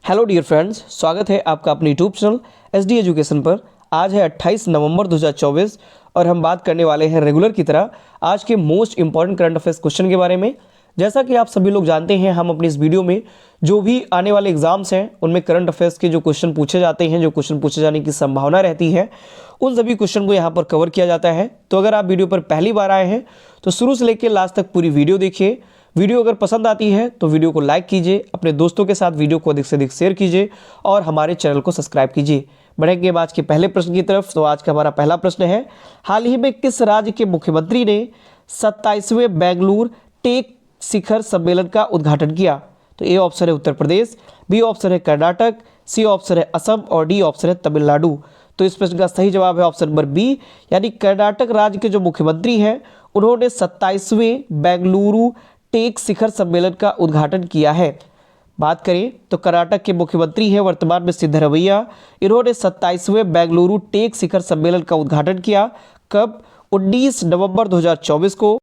Hello dear friends, स्वागत है आपका अपने यूट्यूब चैनल SD एजुकेशन पर। आज है 28 नवंबर 2024 और हम बात करने वाले हैं रेगुलर की तरह आज के most important current affairs question के बारे में। जैसा कि आप सभी लोग जानते हैं, हम अपनी इस वीडियो में जो भी आने वाले एग्जाम्स हैं उनमें करंट अफेयर्स के जो क्वेश्चन पूछे जाते हैं, जो क्वेश्चन पूछे जाने की संभावना रहती है, उन सभी क्वेश्चन को यहाँ पर कवर किया जाता है। तो अगर आप वीडियो पर पहली बार आए हैं तो शुरू से लेकर लास्ट तक पूरी वीडियो देखिए। वीडियो अगर पसंद आती है तो वीडियो को लाइक कीजिए, अपने दोस्तों के साथ वीडियो को अधिक से अधिक शेयर कीजिए और हमारे चैनल को सब्सक्राइब कीजिए। बढ़ेंगे आज के पहले प्रश्न की तरफ। तो आज का हमारा पहला प्रश्न है, हाल ही में किस राज्य के मुख्यमंत्री ने 27वें बेंगलुरु टेक शिखर सम्मेलन का उद्घाटन किया? तो ए ऑप्शन है उत्तर प्रदेश, बी ऑप्शन है कर्नाटक, सी ऑप्शन है असम और डी ऑप्शन है तमिलनाडु। तो इस प्रश्न का सही जवाब है ऑप्शन नंबर बी, यानी कर्नाटक राज्य के जो मुख्यमंत्री हैं उन्होंने 27वें बेंगलुरु टेक शिखर सम्मेलन का उद्घाटन किया है। बात करें तो कर्नाटक के मुख्यमंत्री हैं वर्तमान में सिद्धरमैया। इन्होंने 27वें बेंगलुरु टेक शिखर सम्मेलन का उद्घाटन किया। कब? 19 नवंबर 2024 को।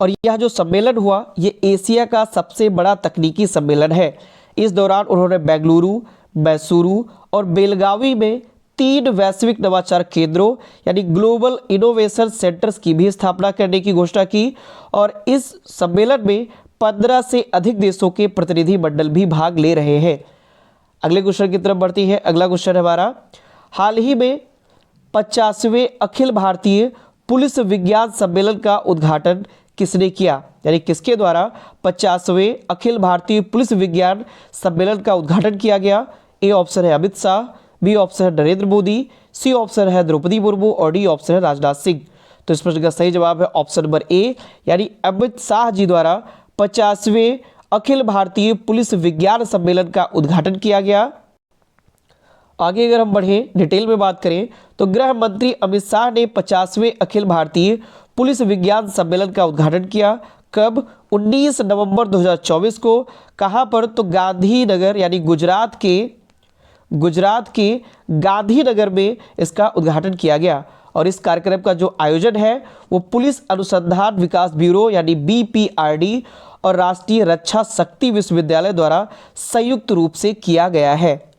और यह जो सम्मेलन हुआ ये एशिया का सबसे बड़ा तकनीकी सम्मेलन है। इस दौरान उन्होंने बेंगलुरु, मैसूरू और बेलगावी में 3 वैश्विक नवाचार केंद्रों यानी ग्लोबल इनोवेशन सेंटर्स की भी स्थापना करने की घोषणा की। और इस सम्मेलन में 15 से अधिक देशों के प्रतिनिधि मंडल भी भाग ले रहे हैं। अगले क्वेश्चन की तरफ बढ़ती है। अगला क्वेश्चन है हमारा, हाल ही में 50वें अखिल भारतीय पुलिस विज्ञान सम्मेलन का उद्घाटन किसने किया? यानी किसके द्वारा 50वें अखिल भारतीय पुलिस विज्ञान सम्मेलन का उद्घाटन किया गया? ए ऑप्शन है अमित शाह, बी ऑप्शन है नरेंद्र मोदी, सी ऑप्शन है द्रौपदी मुर्मू और डी ऑप्शन है राजनाथ सिंह। तो इस प्रश्न का सही जवाब है ऑप्शन नंबर ए, यानी अमित शाह जी द्वारा 50वें अखिल भारतीय पुलिस विज्ञान सम्मेलन का उद्घाटन किया गया। आगे अगर हम बढ़ें, डिटेल में बात करें तो गृह मंत्री अमित शाह ने 50वें अखिल भारतीय पुलिस विज्ञान सम्मेलन का उद्घाटन किया। कब? 19 नवंबर 2024 को। कहां पर? तो गांधीनगर यानी गुजरात के गांधीनगर में इसका उद्घाटन किया गया। और इस कार्यक्रम का जो आयोजन है वो पुलिस अनुसंधान विकास ब्यूरो यानी BPRD और राष्ट्रीय रक्षा शक्ति विश्वविद्यालय द्वारा संयुक्त रूप से किया गया है।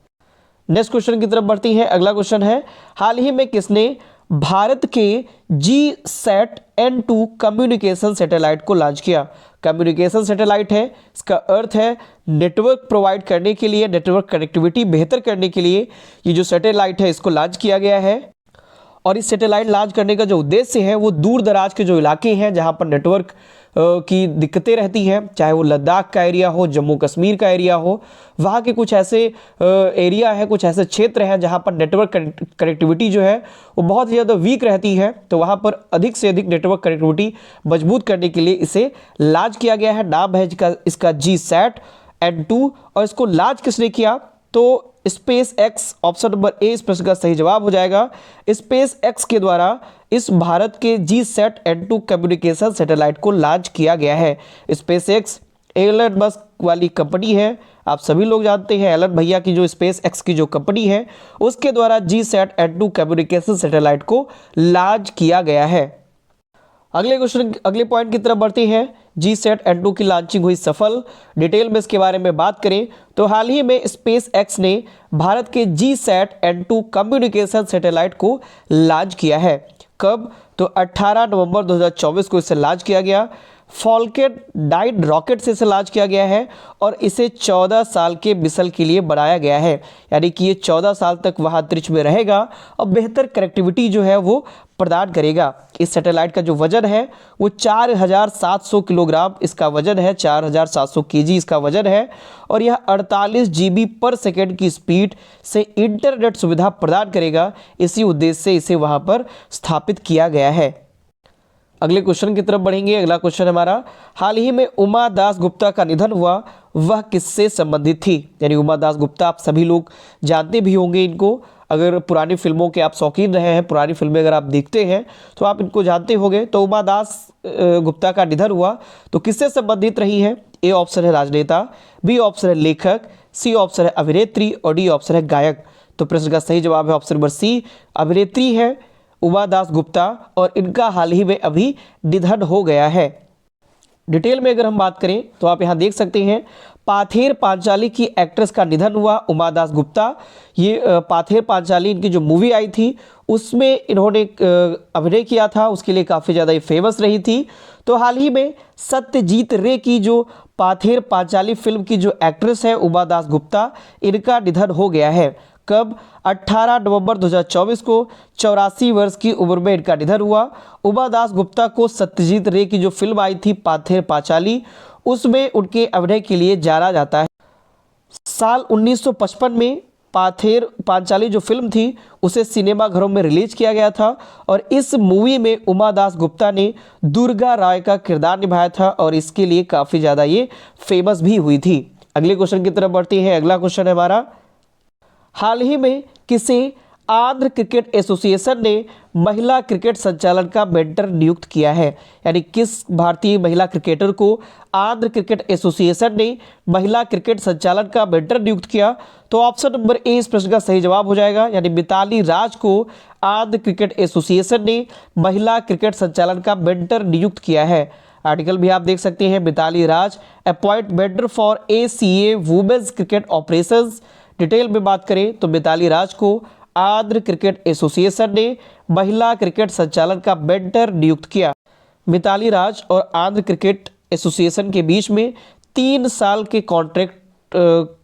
नेक्स्ट क्वेश्चन की तरफ बढ़ती है। अगला क्वेश्चन है, हाल ही में किसने भारत के GSAT-N2 कम्युनिकेशन सैटेलाइट को लॉन्च किया? कम्युनिकेशन सैटेलाइट है, इसका अर्थ है नेटवर्क प्रोवाइड करने के लिए, नेटवर्क कनेक्टिविटी बेहतर करने के लिए ये जो सैटेलाइट है इसको लॉन्च किया गया है। और इस सैटेलाइट लॉन्च करने का जो उद्देश्य है वो दूर दराज के जो इलाके हैं जहां पर नेटवर्क की दिक्कतें रहती हैं, चाहे वो लद्दाख का एरिया हो, जम्मू कश्मीर का एरिया हो, वहाँ के कुछ ऐसे एरिया है, कुछ ऐसे क्षेत्र हैं जहाँ पर नेटवर्क कनेक्टिविटी जो है वो बहुत ज़्यादा वीक रहती है। तो वहाँ पर अधिक से अधिक नेटवर्क कनेक्टिविटी मजबूत करने के लिए इसे लॉन्च किया गया है। नाम है इसका GSAT-N2। और इसको लॉन्च किसने किया? तो स्पेस एक्स, ऑप्शन नंबर ए इस प्रश्न का सही जवाब हो जाएगा। स्पेस एक्स के द्वारा इस भारत के GSAT-N2 कम्युनिकेशन सैटेलाइट को लॉन्च किया गया है। स्पेस एक्स एलन मस्क वाली कंपनी है, आप सभी लोग जानते हैं एलन भैया की जो स्पेस एक्स की जो कंपनी है उसके द्वारा GSAT-N2 कम्युनिकेशन सैटेलाइट को लॉन्च किया गया है। अगले पॉइंट की तरफ बढ़ते हैं। GSAT-N2 की लॉन्चिंग हुई सफल। डिटेल में इसके बारे में बात करें तो हाल ही में स्पेस एक्स ने भारत के GSAT-N2 कम्युनिकेशन सैटेलाइट को लॉन्च किया है। कब? तो 18 नवंबर 2024 को इसे लॉन्च किया गया। फॉल्कन 9 रॉकेट से इसे लॉन्च किया गया है और इसे 14 साल के मिशन के लिए बनाया गया है, यानी कि ये 14 साल तक वहाँ अंतरिक्ष में रहेगा और बेहतर कनेक्टिविटी जो है वो प्रदान करेगा। इस सैटेलाइट का जो वजन है वो 4700 किलोग्राम इसका वजन है, 4700 kg इसका वजन है। और यह 48 GB पर सेकेंड की स्पीड से इंटरनेट सुविधा प्रदान करेगा। इसी उद्देश्य से इसे वहाँ पर स्थापित किया गया है। अगले क्वेश्चन की तरफ बढ़ेंगे। अगला क्वेश्चन हमारा, हाल ही में उमा दास गुप्ता का निधन हुआ, वह किससे संबंधित थी? यानी उमा दास गुप्ता आप सभी लोग जानते भी होंगे इनको, अगर पुरानी फिल्मों के आप शौकीन रहे हैं, पुरानी फिल्में अगर आप देखते हैं तो आप इनको जानते होंगे। तो उमा दास गुप्ता का निधन हुआ तो किससे संबंधित रही है? ए ऑप्शन है राजनेता, बी ऑप्शन है लेखक, सी ऑप्शन है अभिनेत्री और डी ऑप्शन है गायक। तो प्रश्न का सही जवाब है ऑप्शन नंबर सी, अभिनेत्री है उमा दास गुप्ता और इनका हाल ही में अभी निधन हो गया है। डिटेल में अगर हम बात करें तो आप यहाँ देख सकते हैं पाथेर पांचाली की एक्ट्रेस का निधन हुआ, उमा दास गुप्ता। ये पाथेर पांचाली इनकी जो मूवी आई थी उसमें इन्होंने अभिनय किया था, उसके लिए काफ़ी ज़्यादा ये फेमस रही थी। तो हाल ही में सत्यजीत रे की जो पाथेर पांचाली फिल्म की जो एक्ट्रेस है उमा दास गुप्ता, इनका निधन हो गया है। कब? 18 नवंबर 2024 को 84 वर्ष की उम्र में इनका निधन हुआ। उमा दास गुप्ता को सत्यजीत रे की जो फिल्म आई थी पाथेर पांचाली, उसमें उनके अभिनय के लिए जाना जाता है। साल 1955 में पाथेर पांचाली जो फिल्म थी उसे सिनेमाघरों में रिलीज किया गया था और इस मूवी में उमा दास गुप्ता ने दुर्गा राय का किरदार निभाया था और इसके लिए काफ़ी ज़्यादा ये फेमस भी हुई थी। अगले क्वेश्चन की तरफ बढ़ते हैं। अगला क्वेश्चन है हमारा, हाल ही में किसे आंध्र क्रिकेट एसोसिएशन ने महिला क्रिकेट संचालन का मेंटर नियुक्त किया है? यानी किस भारतीय महिला क्रिकेटर को आंध्र क्रिकेट एसोसिएशन ने महिला क्रिकेट संचालन का मेंटर नियुक्त किया? तो ऑप्शन नंबर ए इस प्रश्न का सही जवाब हो जाएगा, यानी मिताली राज को आंध्र क्रिकेट एसोसिएशन ने महिला क्रिकेट संचालन का मेंटर नियुक्त किया है। आर्टिकल भी आप देख सकते हैं, Mithali Raj appoint mentor for ACA women's cricket operations. Detail में बात करें तो मिताली राज को आंध्र क्रिकेट एसोसिएशन ने महिला क्रिकेट संचालन का मेंटर नियुक्त किया। मिताली राज और आंध्र क्रिकेट एसोसिएशन के बीच में 3 साल के कॉन्ट्रैक्ट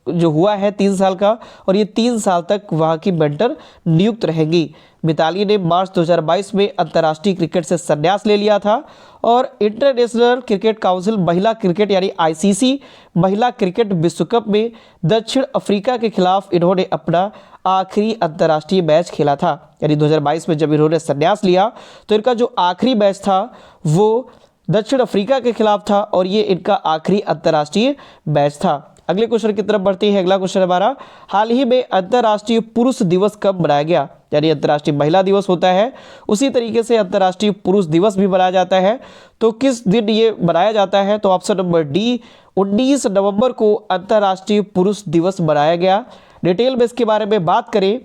जो हुआ है 3 साल का, और ये 3 साल तक वहाँ की मेंटर नियुक्त रहेंगी। मिताली ने मार्च 2022 में अंतर्राष्ट्रीय क्रिकेट से संन्यास ले लिया था और इंटरनेशनल क्रिकेट काउंसिल महिला क्रिकेट यानी ICC महिला क्रिकेट विश्व कप में दक्षिण अफ्रीका के खिलाफ इन्होंने अपना आखिरी अंतर्राष्ट्रीय मैच खेला था। यानी 2022 में जब इन्होंने संन्यास लिया तो इनका जो आखिरी मैच था वो दक्षिण अफ्रीका के खिलाफ था और ये इनका आखिरी अंतर्राष्ट्रीय मैच था। अगले क्वेश्चन की तरफ बढ़ते हैं। अगला क्वेश्चन हमारा, हाल ही में अंतर्राष्ट्रीय पुरुष दिवस कब मनाया गया? यानी अंतर्राष्ट्रीय महिला दिवस होता है उसी तरीके से अंतर्राष्ट्रीय पुरुष दिवस भी मनाया जाता है। तो किस दिन ये मनाया जाता है? तो ऑप्शन नंबर डी 19 नवंबर को अंतर्राष्ट्रीय पुरुष दिवस मनाया गया। डिटेल में इसके बारे में बात करें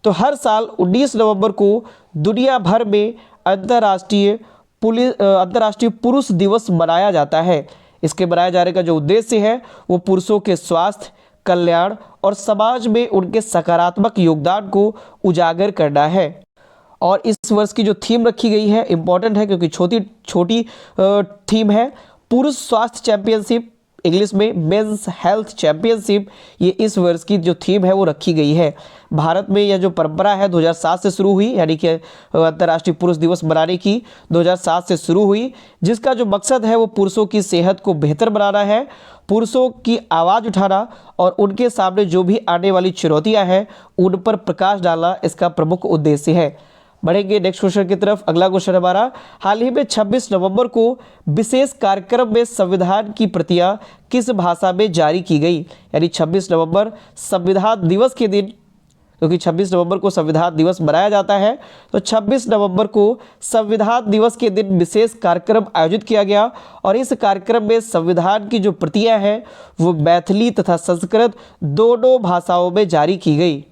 तो हर साल 19 नवंबर को दुनिया भर में अंतर्राष्ट्रीय पुरुष दिवस मनाया जाता है। इसके मनाए जाने का जो उद्देश्य है वो पुरुषों के स्वास्थ्य, कल्याण और समाज में उनके सकारात्मक योगदान को उजागर करना है। और इस वर्ष की जो थीम रखी गई है इंपॉर्टेंट है क्योंकि छोटी थीम है, पुरुष स्वास्थ्य चैंपियनशिप, इंग्लिश में मेंस हेल्थ चैंपियनशिप। ये इस वर्ष की जो थीम है वो रखी गई है। भारत में यह जो परंपरा है 2007 से शुरू हुई, यानी कि अंतर्राष्ट्रीय पुरुष दिवस मनाने की 2007 से शुरू हुई, जिसका जो मकसद है वो पुरुषों की सेहत को बेहतर बनाना है, पुरुषों की आवाज़ उठाना और उनके सामने जो भी आने वाली चुनौतियाँ हैं उन पर प्रकाश डालना इसका प्रमुख उद्देश्य है। बढ़ेंगे नेक्स्ट क्वेश्चन की तरफ। अगला क्वेश्चन हमारा, हाल ही में 26 नवंबर को विशेष कार्यक्रम में संविधान की प्रतियां किस भाषा में जारी की गई? यानी 26 नवंबर संविधान दिवस के दिन, क्योंकि 26 नवंबर को संविधान दिवस मनाया जाता है, तो 26 नवंबर को संविधान दिवस के दिन विशेष कार्यक्रम आयोजित किया गया और इस कार्यक्रम में संविधान की जो प्रतियां हैं वो मैथिली तथा संस्कृत दोनों भाषाओं में जारी की गई।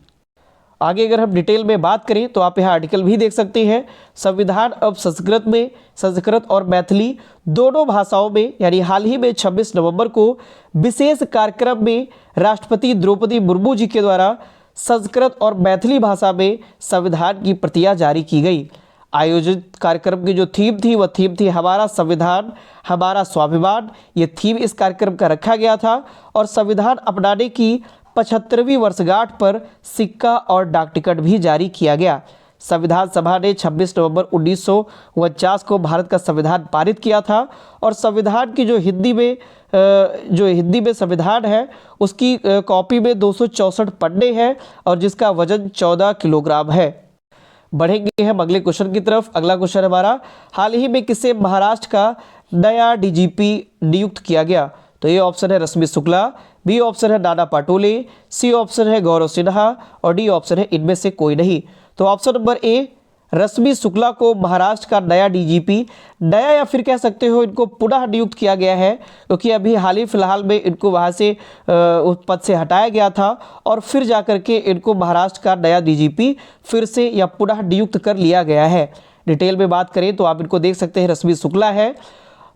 आगे अगर हम डिटेल में बात करें तो आप यहाँ आर्टिकल भी देख सकते हैं। संविधान अब संस्कृत और मैथिली दोनों भाषाओं में, यानी हाल ही में 26 नवंबर को विशेष कार्यक्रम में राष्ट्रपति द्रौपदी मुर्मू जी के द्वारा संस्कृत और मैथिली भाषा में संविधान की प्रतियां जारी की गई। आयोजित कार्यक्रम की जो थीम थी वह थीम थी हमारा संविधान हमारा स्वाभिमान। ये थीम इस कार्यक्रम का रखा गया था और संविधान अपनाने की 75वीं वर्षगांठ पर सिक्का और डाक टिकट भी जारी किया गया। संविधान सभा ने 26 नवंबर 1949 को भारत का संविधान पारित किया था और संविधान की जो हिंदी में संविधान है उसकी कॉपी में 264 पन्ने हैं और जिसका वजन 14 किलोग्राम है। बढ़ेंगे हम अगले क्वेश्चन की तरफ। अगला क्वेश्चन हमारा, हाल ही में किसे महाराष्ट्र का नया DGP नियुक्त किया गया? तो ये ऑप्शन है रश्मि शुक्ला, बी ऑप्शन है नाना पाटोले, सी ऑप्शन है गौरव सिन्हा और डी ऑप्शन है इनमें से कोई नहीं। तो ऑप्शन नंबर ए रश्मि शुक्ला को महाराष्ट्र का नया DGP, नया या फिर कह सकते हो इनको पुनः नियुक्त किया गया है क्योंकि अभी हाल ही फिलहाल में इनको वहाँ से उस पद से हटाया गया था और फिर जाकर के इनको महाराष्ट्र का नया DGP फिर से या पुनः नियुक्त कर लिया गया है। डिटेल में बात करें तो आप इनको देख सकते हैं, रश्मि शुक्ला है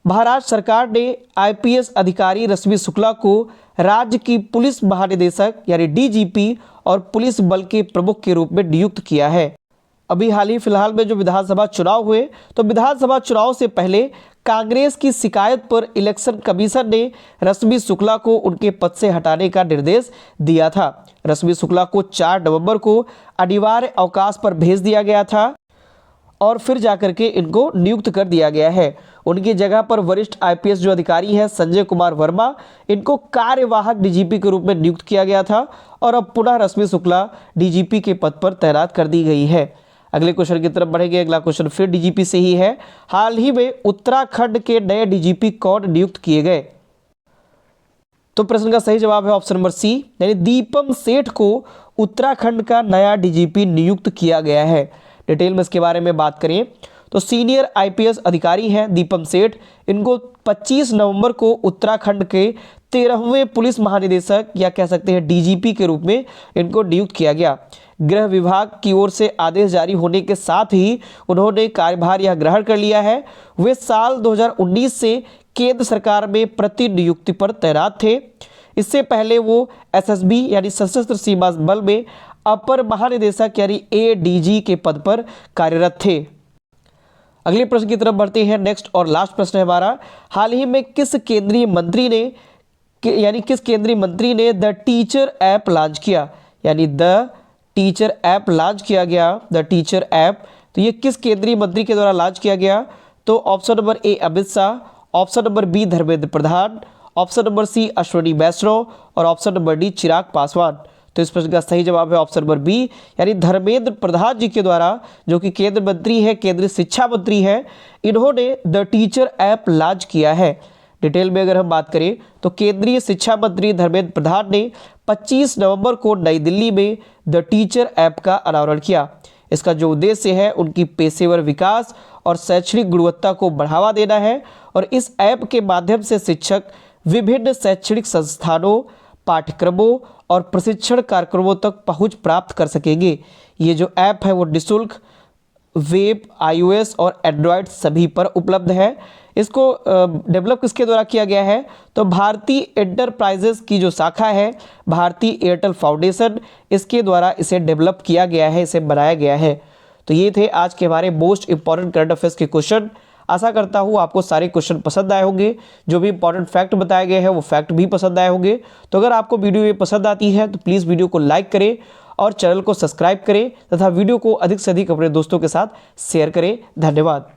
महाराष्ट्र सरकार ने आईपीएस अधिकारी रश्मि शुक्ला को राज्य की पुलिस महानिदेशक यानी डीजीपी और पुलिस बल के प्रमुख के रूप में नियुक्त किया है। अभी हाल ही फिलहाल में जो विधानसभा चुनाव हुए, तो विधानसभा चुनाव से पहले कांग्रेस की शिकायत पर इलेक्शन कमीशन ने रश्मि शुक्ला को उनके पद से हटाने का निर्देश दिया था। रश्मि शुक्ला को 4 नवंबर को अनिवार्य अवकाश पर भेज दिया गया था और फिर जाकर के इनको नियुक्त कर दिया गया है। उनकी जगह पर वरिष्ठ आईपीएस जो अधिकारी हैं संजय कुमार वर्मा, इनको कार्यवाहक डीजीपी के रूप में नियुक्त किया गया था और अब पुनः रश्मि शुक्ला डीजीपी के पद पर तैनात कर दी गई है। अगले क्वेश्चन की तरफ बढ़ेंगे। अगला क्वेश्चन फिर डीजीपी से ही है। हाल ही में उत्तराखंड के नए डीजीपी कौन नियुक्त किए गए? तो प्रश्न का सही जवाब है ऑप्शन नंबर सी, यानी दीपम सेठ को उत्तराखंड का नया डीजीपी नियुक्त किया गया है। डिटेल में इसके बारे में बात करें तो सीनियर आईपीएस अधिकारी हैं दीपम सेठ, इनको 25 नवंबर को उत्तराखंड के 13वें पुलिस महानिदेशक या कह सकते हैं डीजीपी के रूप में इनको नियुक्त किया गया। गृह विभाग की ओर से आदेश जारी होने के साथ ही उन्होंने कार्यभार यह ग्रहण कर लिया है। वे साल 2019 से केंद्र सरकार में प्रतिनियुक्ति पर तैनात थे। इससे पहले वो एसएसबी यानी सशस्त्र सीमा बल में अपर महानिदेशक यानी एडीजी के पद पर कार्यरत थे। अगले प्रश्न की तरफ बढ़ते हैं। नेक्स्ट और लास्ट प्रश्न है हमारा, हाल ही में किस केंद्रीय मंत्री ने द टीचर ऐप लॉन्च किया? यानी द टीचर ऐप लॉन्च किया गया, द टीचर ऐप। तो ये किस केंद्रीय मंत्री के द्वारा लॉन्च किया गया? तो option number A Amit Shah, option number B Dharmendra Pradhan, option number C Ashwini Vaishnaw और option number D Chirag Paswan. तो इस प्रश्न का सही जवाब है ऑप्शन नंबर बी, यानी धर्मेंद्र प्रधान जी के द्वारा, जो कि केंद्र मंत्री है, केंद्रीय शिक्षा मंत्री है, इन्होंने द टीचर ऐप लॉन्च किया है। डिटेल में अगर हम बात करें तो केंद्रीय शिक्षा मंत्री धर्मेंद्र प्रधान ने 25 नवंबर को नई दिल्ली में द टीचर ऐप का अनावरण किया। इसका जो उद्देश्य है उनकी पेशेवर विकास और शैक्षणिक गुणवत्ता को बढ़ावा देना है और इस ऐप के माध्यम से शिक्षक विभिन्न शैक्षणिक संस्थानों, पाठ्यक्रमों और प्रशिक्षण कार्यक्रमों तक पहुंच प्राप्त कर सकेंगे। ये जो ऐप है वो निःशुल्क वेब, iOS और एंड्रॉयड सभी पर उपलब्ध है। इसको डेवलप किसके द्वारा किया गया है? तो भारतीय एंटरप्राइजेस की जो शाखा है भारतीय एयरटेल फाउंडेशन, इसके द्वारा इसे डेवलप किया गया है, इसे बनाया गया है। तो ये थे आज के हमारे मोस्ट इंपॉर्टेंट करंट अफेयर्स के क्वेश्चन। आशा करता हूँ आपको सारे क्वेश्चन पसंद आए होंगे, जो भी इंपॉर्टेंट फैक्ट बताए गए हैं वो फैक्ट भी पसंद आए होंगे। तो अगर आपको वीडियो ये पसंद आती है तो प्लीज़ वीडियो को लाइक करें और चैनल को सब्सक्राइब करें तथा वीडियो को अधिक से अधिक अपने दोस्तों के साथ शेयर करें। धन्यवाद।